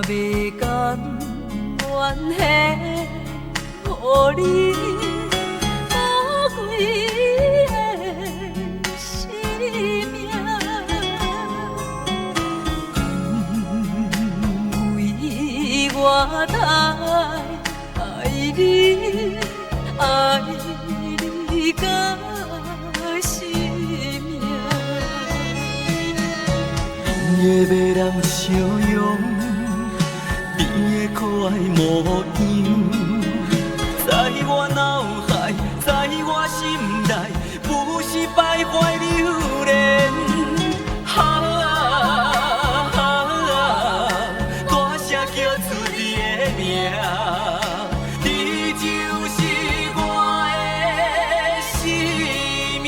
袂甘愿献乎你宝贵的生命，为我爱你，爱你到生命。你的要人笑容，你的可爱模样，在我脑海，在我心内，不时徘徊流连。大声叫出你的名，你就是我的生命。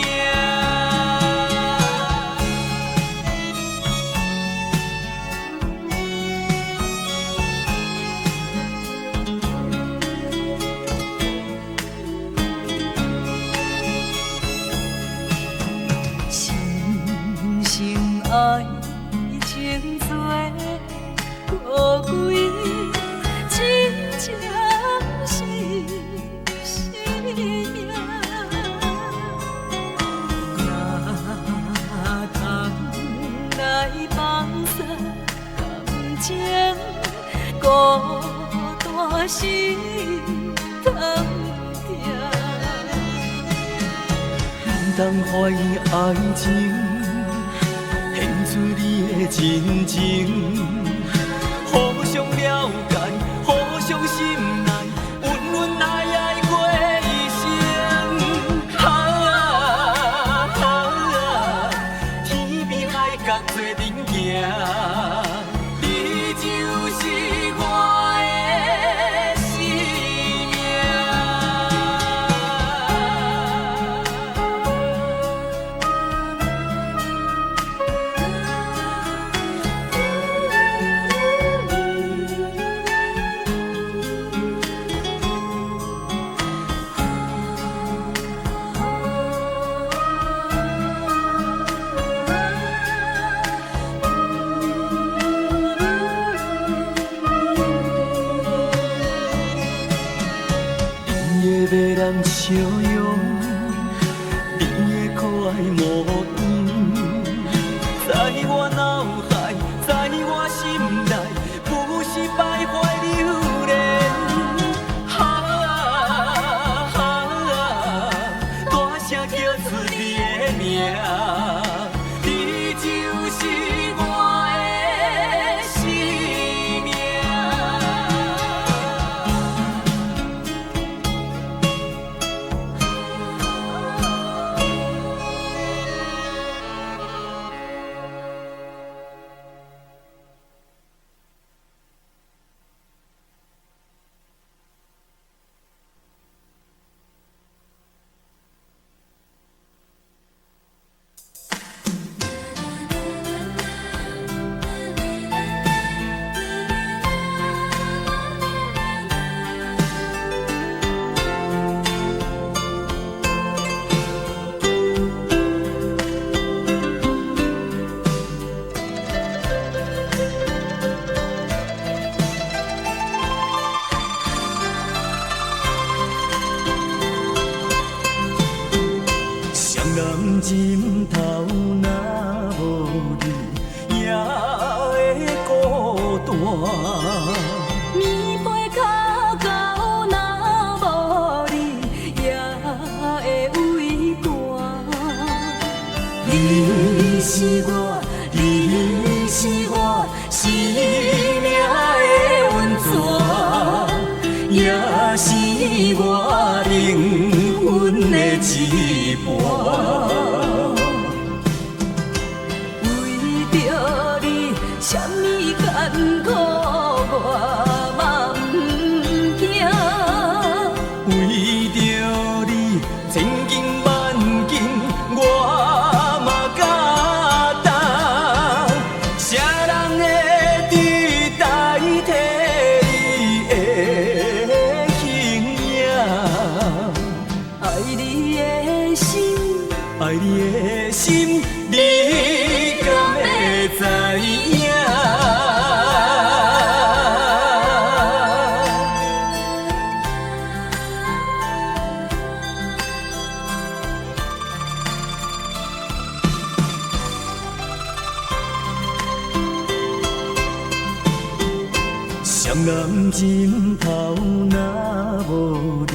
深深爱情做可贵，真正是生命。哪通来放下感情，孤单心通定。不通怀疑爱情，献出你的真情，互相了解，互相心内，恩恩爱爱过一生。天边海角做阵行，你就是我的生命。你的要人笑容，你的可爱模样，在我脑海，在我心内，不时徘徊流连。大声叫出你的名，你就是我的生命。双人枕头若无你，也会孤单。棉被靠到若无你，也会畏寒。你是我，你是我生命的温泉，也是我灵魂的一半。为着你，什么艰苦我嘛不惊。为着你，千金万金我嘛敢担。啥人会替代替你的形影？爱你的心双眼枕头若无你，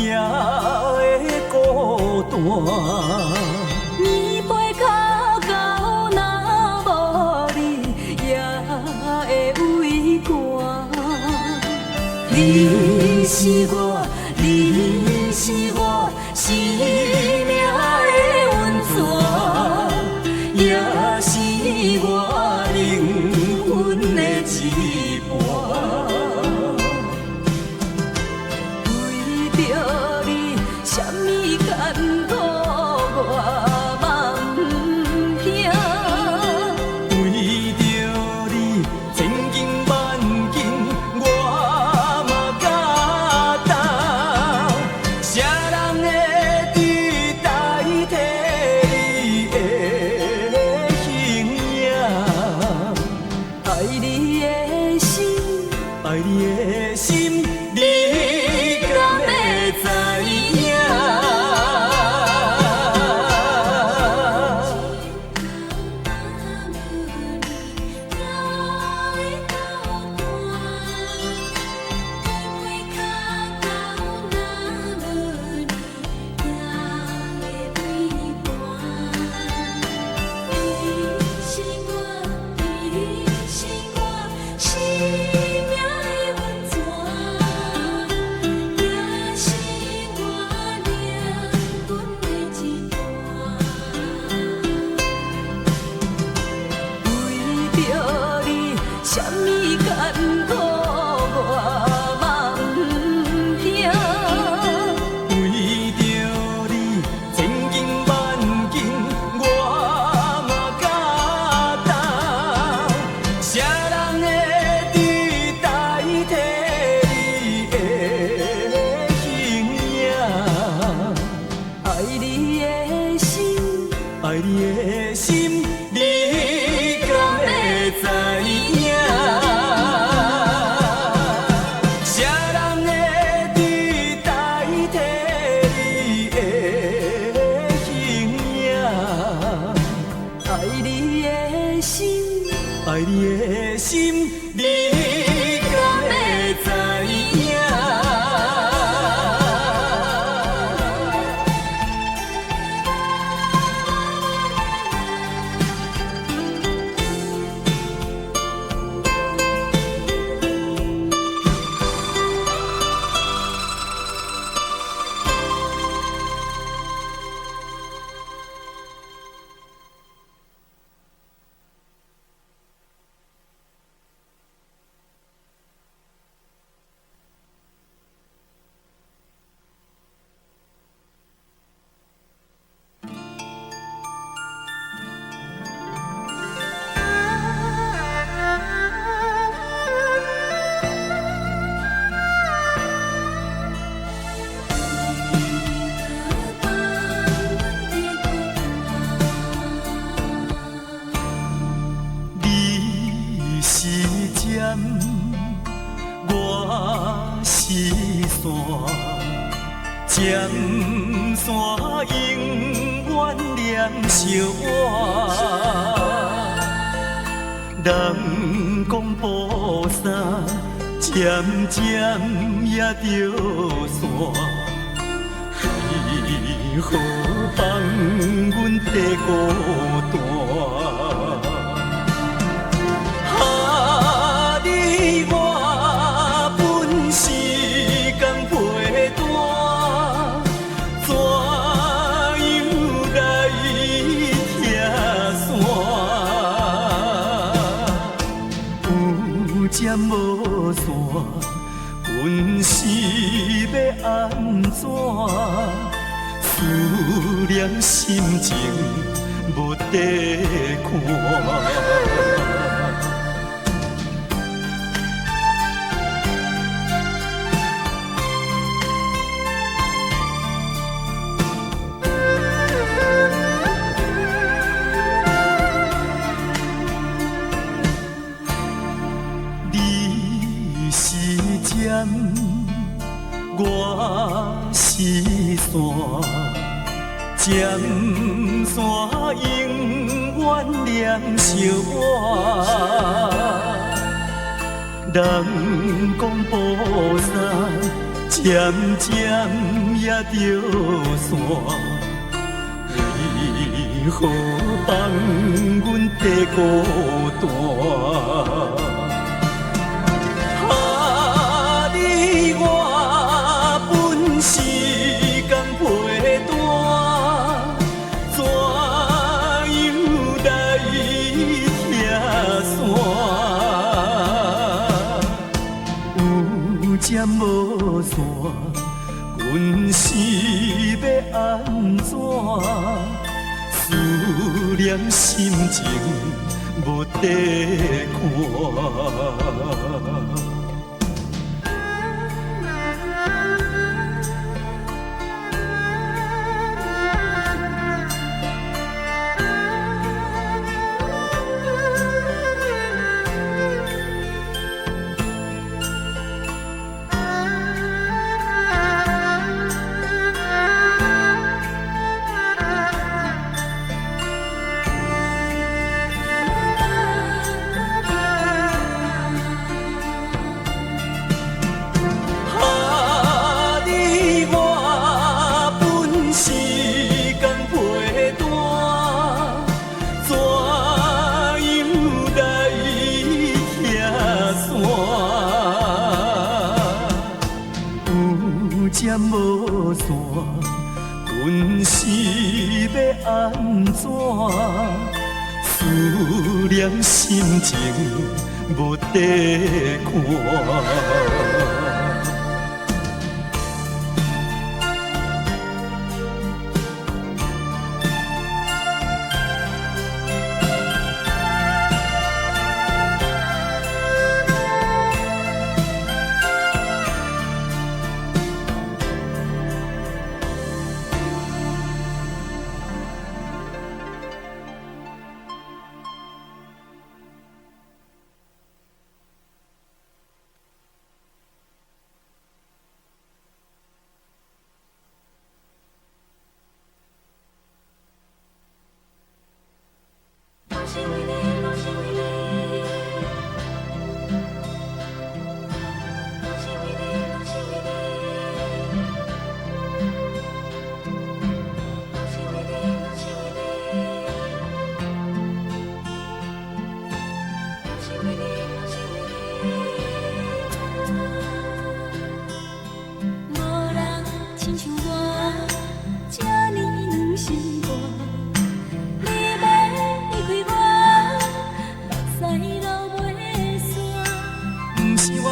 也会孤单。棉被脚到若无你，也会畏寒。你是我，你是我生命的温泉，也是我灵魂的一半。为着你，什么艰苦我嘛不惊。为着你，千斤万斤我嘛敢担。啥人会替代替你的形影？爱你的心，爱你的心，你敢会知影？什么艰苦我嘛不惊。为着你，千斤万斤我嘛敢担。啥人会替代替你的形影？爱你的心，爱你的心，你敢会知影？啥人会替代替你的形影？爱你的心，爱你的心，你敢会知影？你是针，我是线，针线永远连相偎。人讲菩萨渐渐也着线，为何放阮在孤单？啊！你我本是共陪伴，怎样来拆线？有针无线，阮是要安怎？思念心情无地看。你是针，我是线，针线永远连相偎。人讲步散，渐渐也着散。为何放阮在孤单？啊，你我本是共陪单，怎样来拆散？有针无线，阮是要安怎？思念心情无地看。针无线，阮是要安怎？思念心情无地看。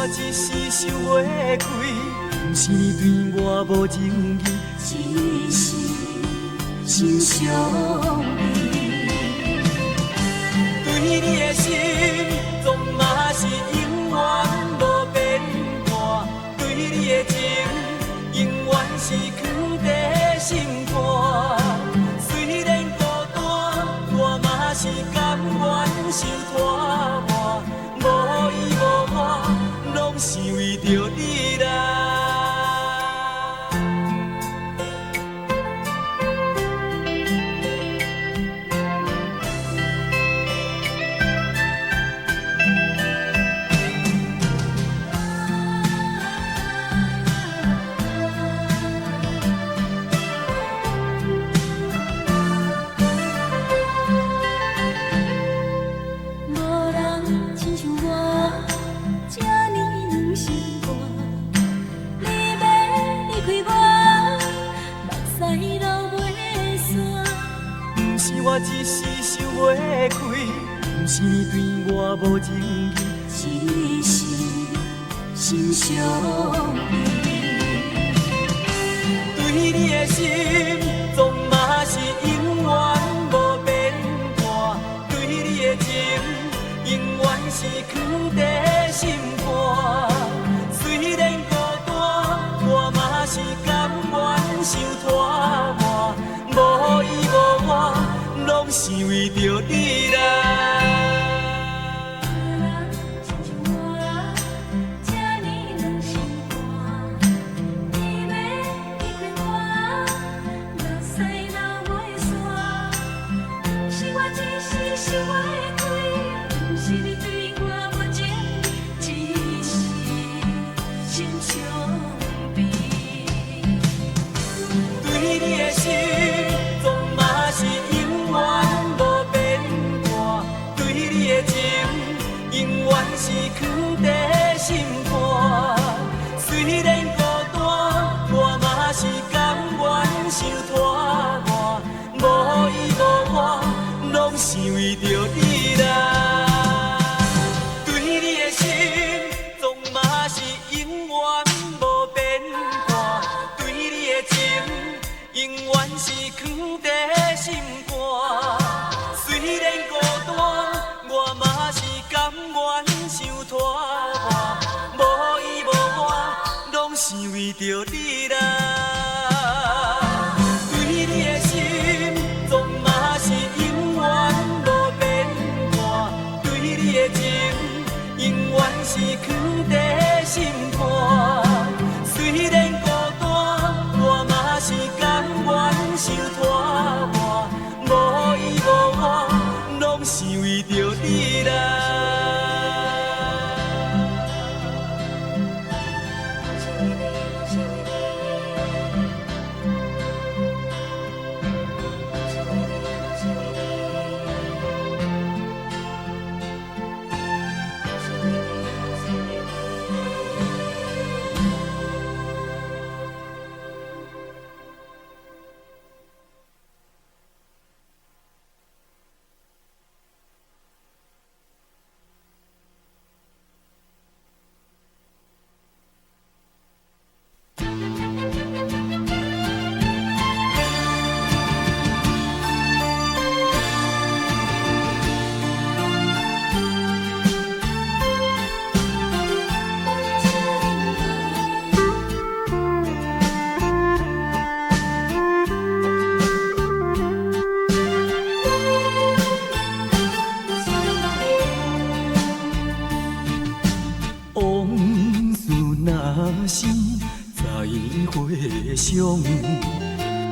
一时想袂开，不是你对我无情义，只是心伤悲。对你的心，总嘛是永远无变化；对你的情，永远是藏在心肝。虽然孤单，我嘛是甘愿受拖磨，无依无我。拢是为着你啦。无人亲像我这呢心肝，你要离开我，目屎流袂散。不是我一时想袂开，不是你对我无情义，只是心伤悲。对你的心，总嘛是永远无变化；对你的情，永远是藏在心肝。虽然孤单，我嘛是甘愿受拖磨，无依无我，拢是为着你啦。想袂开，不是你对我无情义，只心肝。虽然孤单，我嘛是甘愿受拖磨，无伊无我，拢是为着你啦。对你的心，总嘛是永远无变化；对你的情，永远是藏在心肝。虽然孤单，我嘛是甘愿受拖磨，无伊无我，拢是为着你啦。对你的心，总嘛是永远无变化；对你的情，永远是藏在心肝。虽然孤单，我嘛是甘愿受拖磨，无伊无我，拢是为着你啦。伤，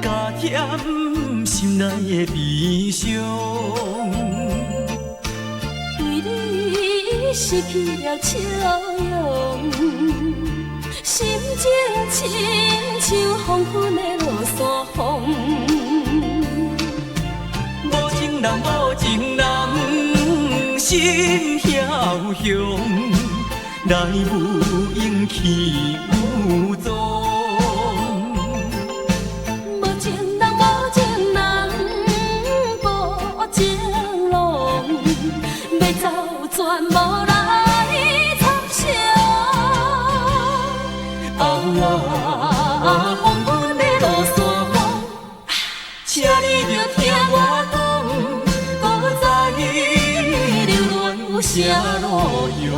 加添心内的悲伤。为你失去了笑容，心情亲像风卷的落山风。无情人，无情人，心枵雄，来无勇气有踪。全无来参详，风卷的落山风，请你着听我讲，搁再留恋有啥路用？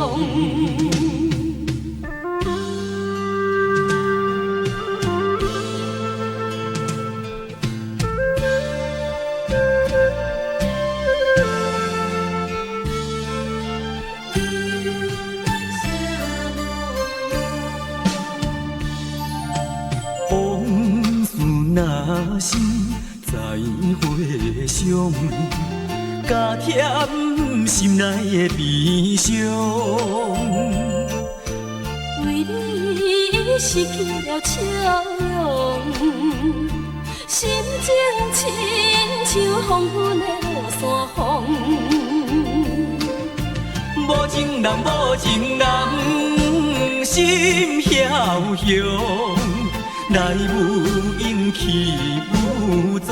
若是再会伤，加添心内的悲伤。为你失去了笑容，心情亲像风卷的落山风。无情人，无情人，心枵雄。来无勇气有踪，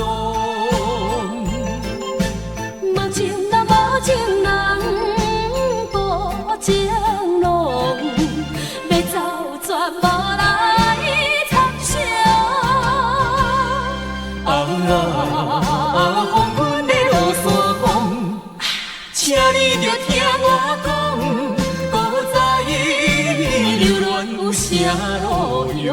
无情人，无情人，无情郎，要走全无来参详。风卷的落山风，请你着听我讲，搁再留恋有啥路用？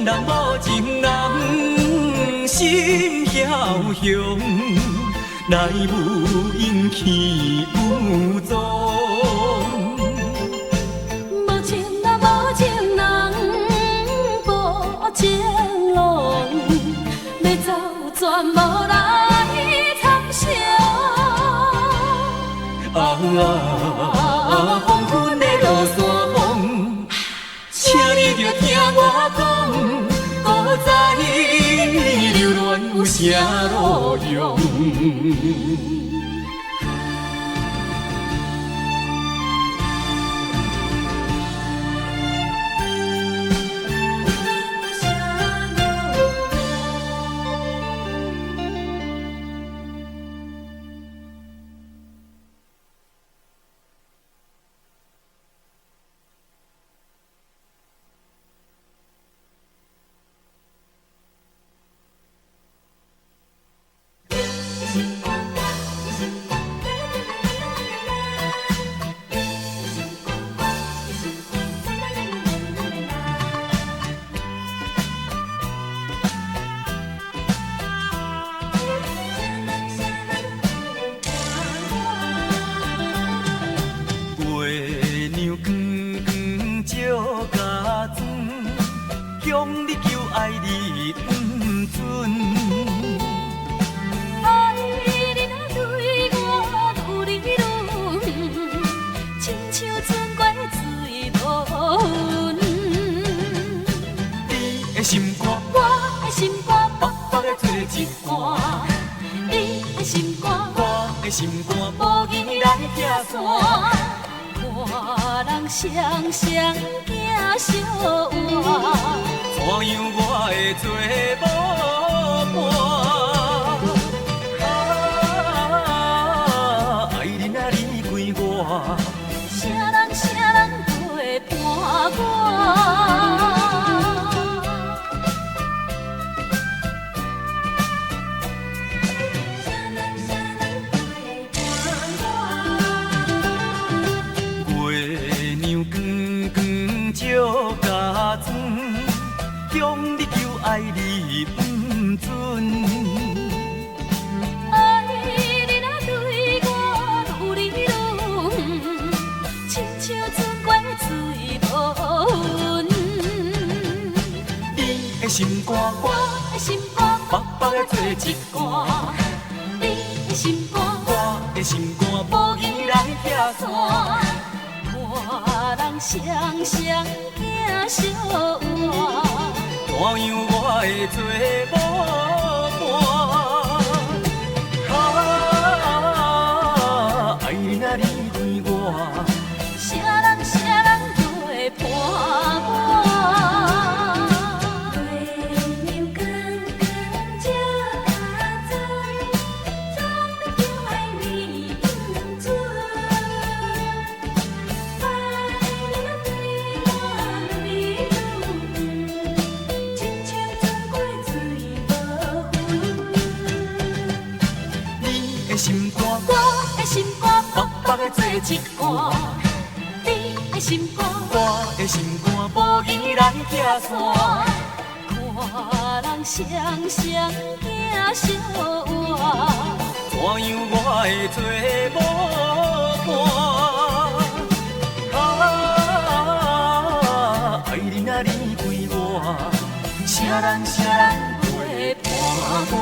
人无情人，心枵雄，来无勇气有踪。无情人，无情人，无情无来参详。黄昏的落山风，请你着听我讲，古早留恋有啥路用？心肝无义来拆散，看人双双行相换，怎样我会做无伴？爱人啊，你归我，啥人陪伴我？爱你不准，爱你若对我愈来愈远，亲像船过水无痕。你的心肝，我的心肝，白白的做一段。你的心肝，我的心肝，无义来拆散，看人双双行相换。怎样我会做无伴？爱人啊，你归我，啥人陪伴我？月亮光光照下船，总要叫爱你不准。爱你若对我愈来愈远，心肝，我的心肝，白白的做一段。你的心肝，我的心肝，无义来拆散，看人双双行相换，怎样我会做无伴？爱人啊，你归我，啥人陪伴我？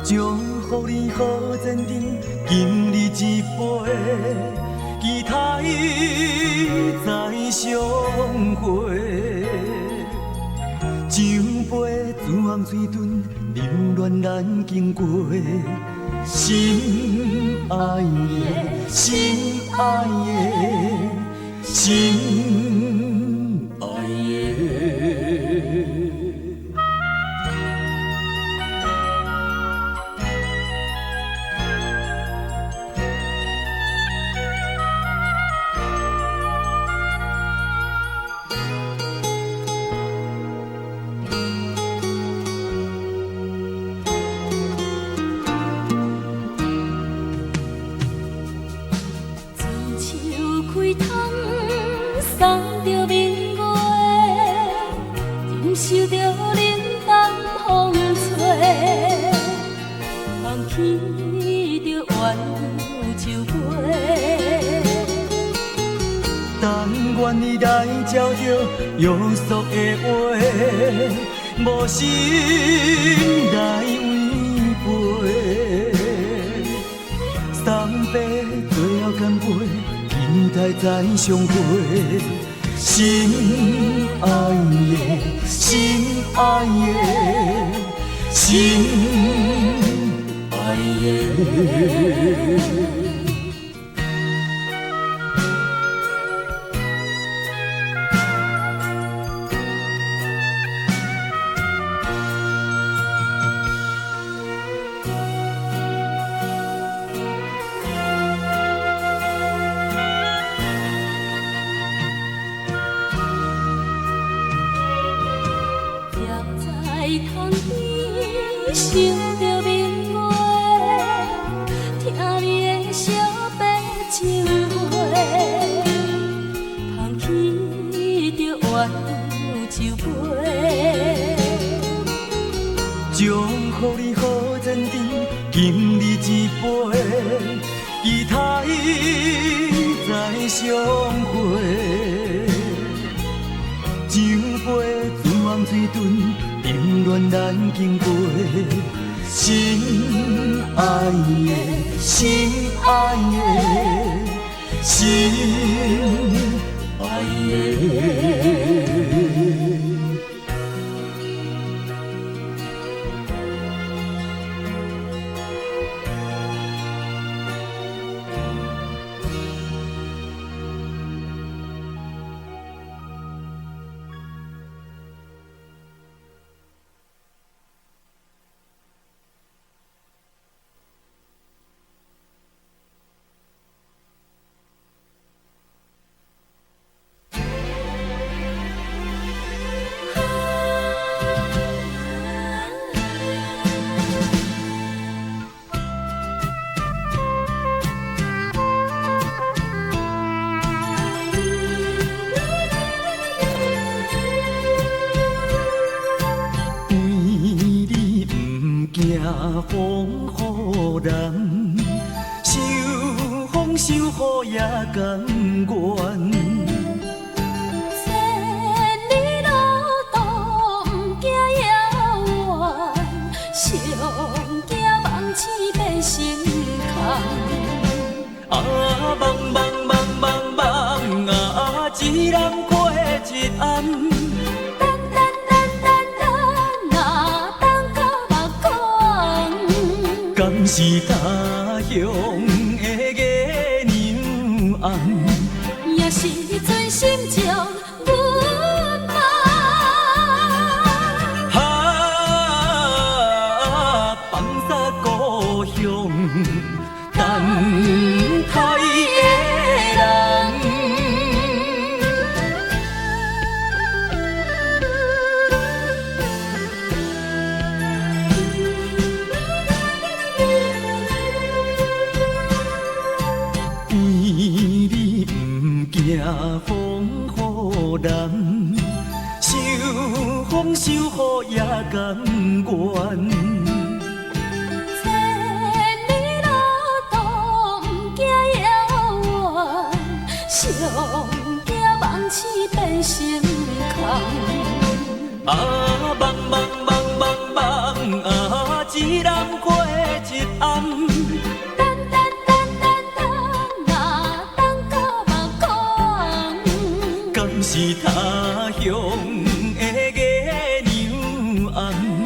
祝福你好前程，今日一杯，期待再相会。自红水屯，流恋咱经过，心爱的，心爱的，心爱的。受着冷淡风吹，放弃着缘有酒杯。但愿你来照着约束的话，无心来违背。三杯最后干杯，期待再相会。心爱的，心爱的，心爱的。窗边想着明月，听你的小白情话，放弃着缘有酒杯。祝福你好前程，经历一杯，期待再相会。酒杯自红水屯，冷暖咱经过。心爱的，心爱的，心爱的。风雨难，受风受雨也甘愿。千里路途不惊遥远，上惊梦醒变成空。梦梦梦梦梦啊，一人过一暗。敢是他乡的月娘红，也是全心将阮梦。放下故乡，等待的人。惊风雨难，受风受雨也甘愿。千里路途不惊遥远，上惊梦醒变成空。梦梦梦梦梦啊，一人过一暗。是他乡的月娘红。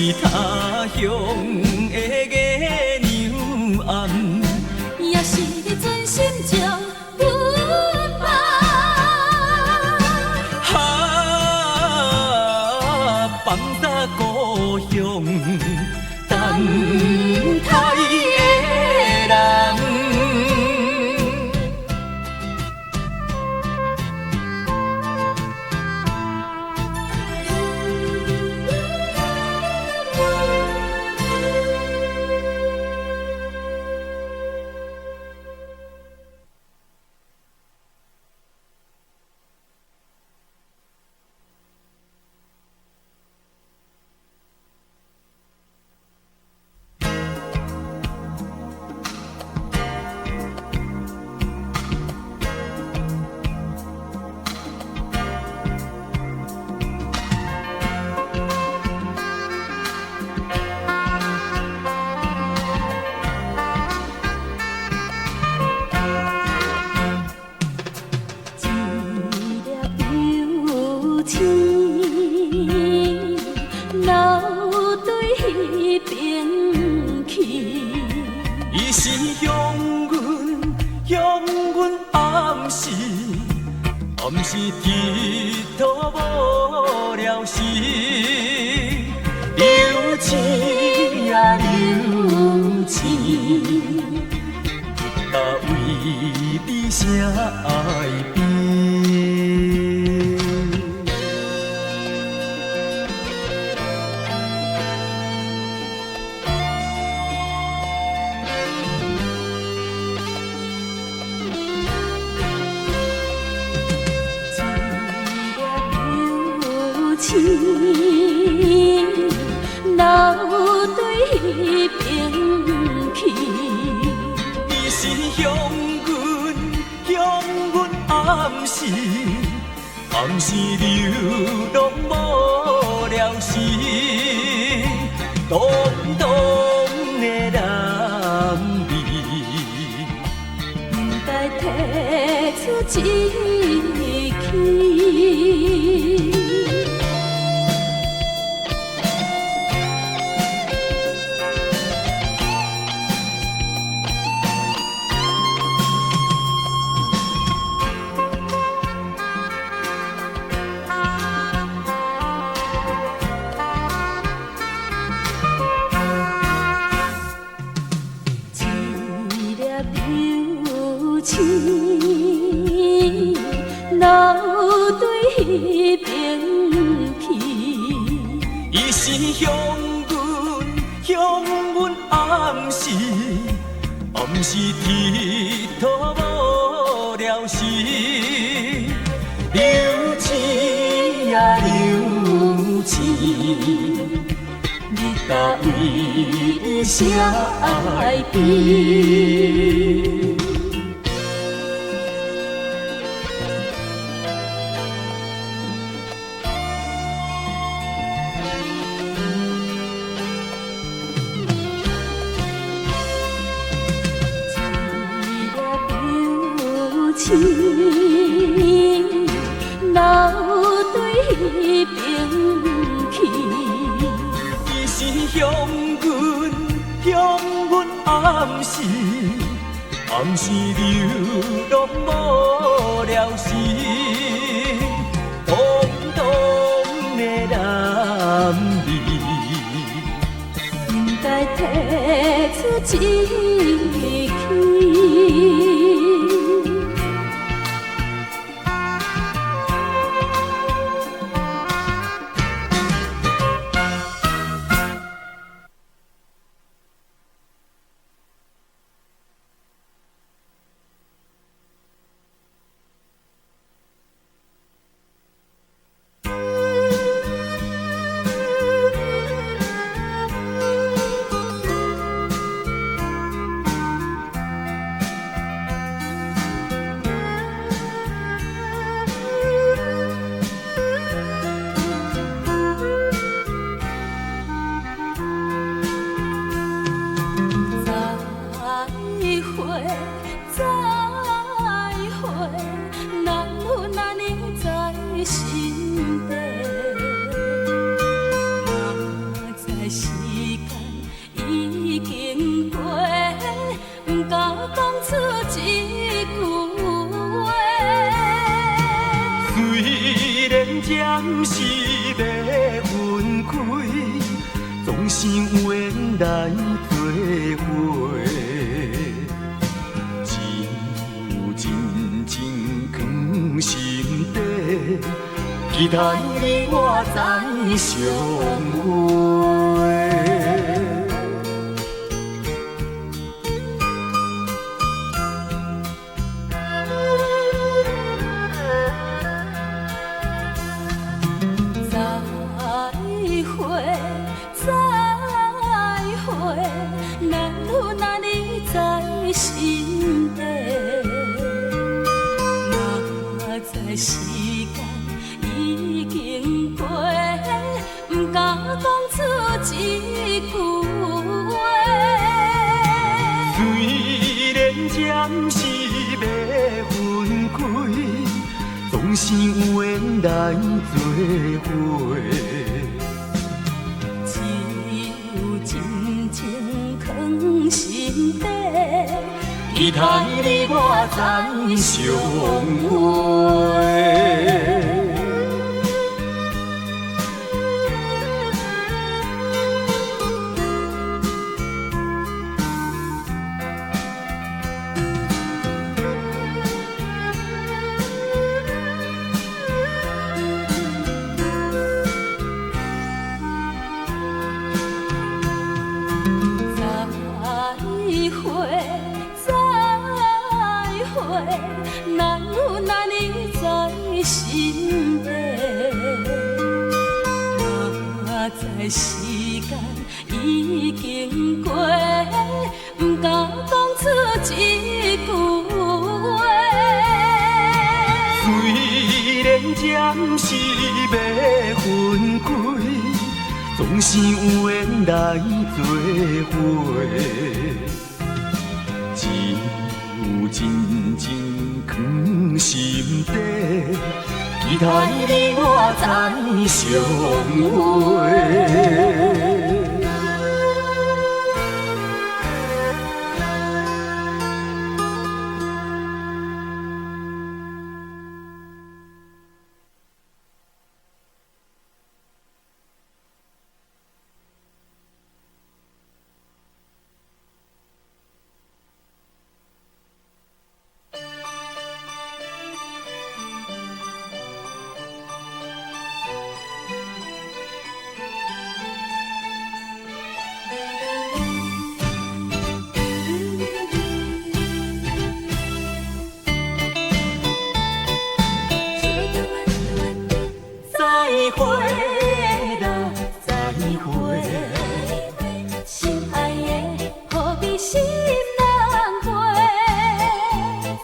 是他乡的月娘暗，也是你真心将阮放。放下故乡，等待的人。暗时低头无聊时，流星呀流星，啊为你写爱篇。流对彼边去，伊是向阮暗时流浪无聊时，浓浓的男儿，不该提出一气。流对彼边去，伊是向阮暗时低头无聊时，流星呀流星，你甲为你写爱篇。流对彼边去，伊是向阮暗时流浪无聊时，浓浓的男儿，不该提出一气。暂时要分开，总是有缘来做伙。情有真情藏心底，期待你我再相会。心底，若知时间已经过，不敢讲出一句话。虽然暂时要分开，总是有缘来做伙。只有真情藏心底。期待你我再相会。心底，若知时间已经过，不敢讲出一句话。虽然暂时要分开，总是有缘来做伙。情有真情藏心底，期待你我再相会。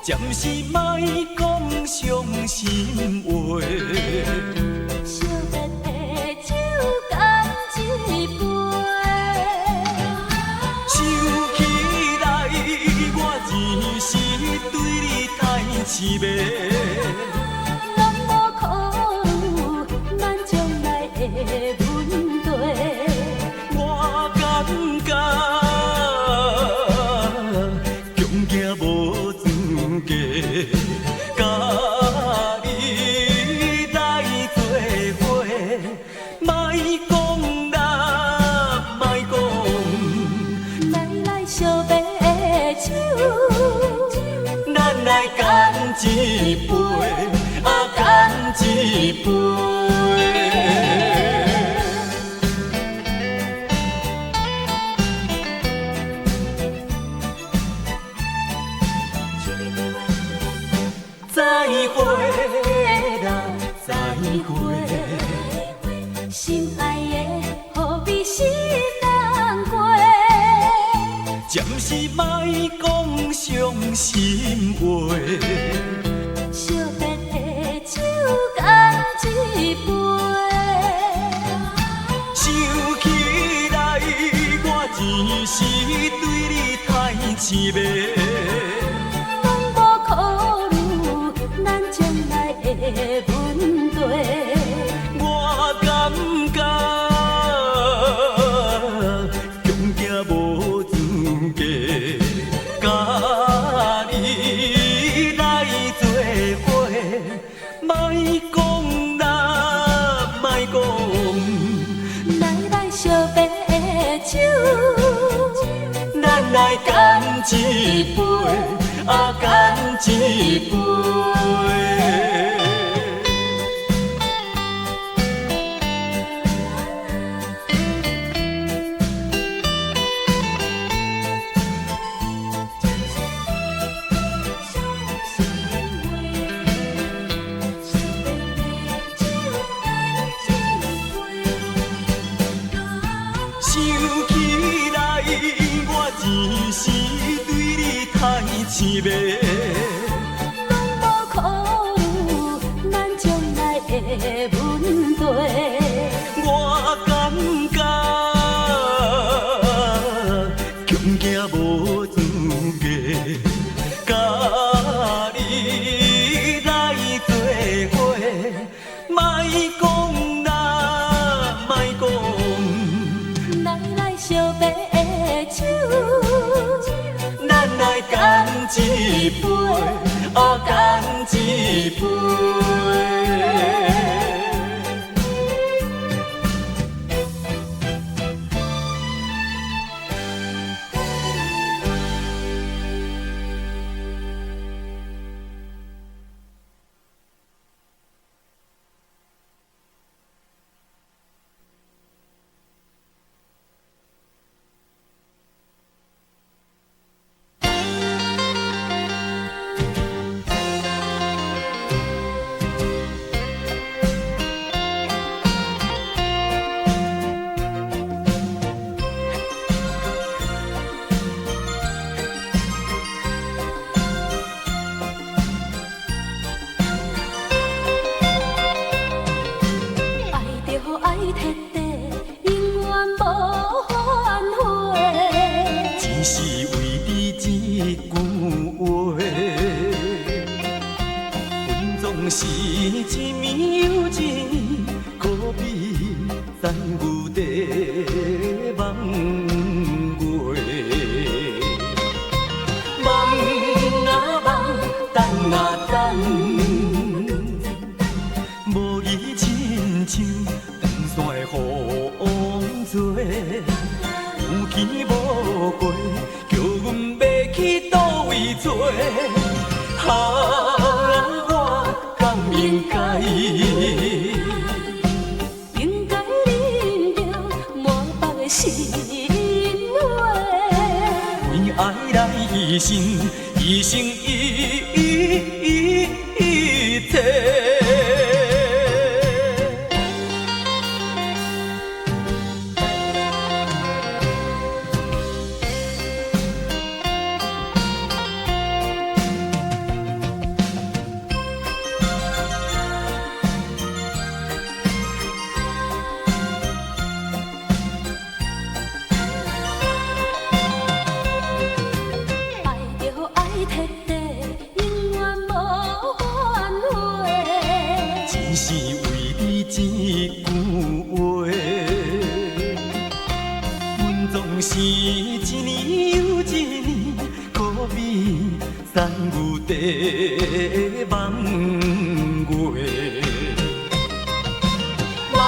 暂时莫讲伤心话，惜别的酒干一杯，想起来我只是对你太痴迷，拢无考虑咱将来的问题，我感觉。甲你来做伙，莫讲啦，莫讲。来相别的酒，咱来干一杯，干一杯。再会啦，再会，心爱的何必心难过？暂时莫讲伤心话，惜别的酒干一杯，想起来我只是对你太痴迷。问题，我感觉强行无资格，甲你来做伙，莫讲啦，一杯，啊干一杯。想起来，我前世对你太痴迷，拢无考虑咱将来的问题。我感觉穷行无资格，甲你来做伙，莫讲啦，莫讲。来相白的手，咱来干一杯，啊干一杯。是一暝又一暝，可比山牛地望月。望啊望，等啊等，无伊亲像长山的风吹，有去无回，叫阮要去倒位找。应该忍着满腹的心话，为爱来牺牲，牺牲一切。是为你一句话，阮总是一年又一年，可比山牛地望月。望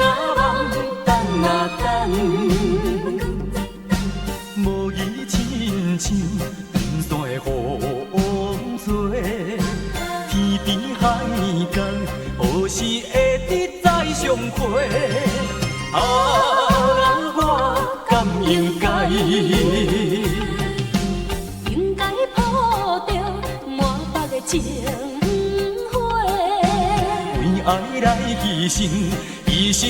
啊望，等啊等，无伊亲像长山的风吹，天边海角。何时会得再相会？啊，我敢应该抱着满腹的情花，为爱来牺牲，牺牲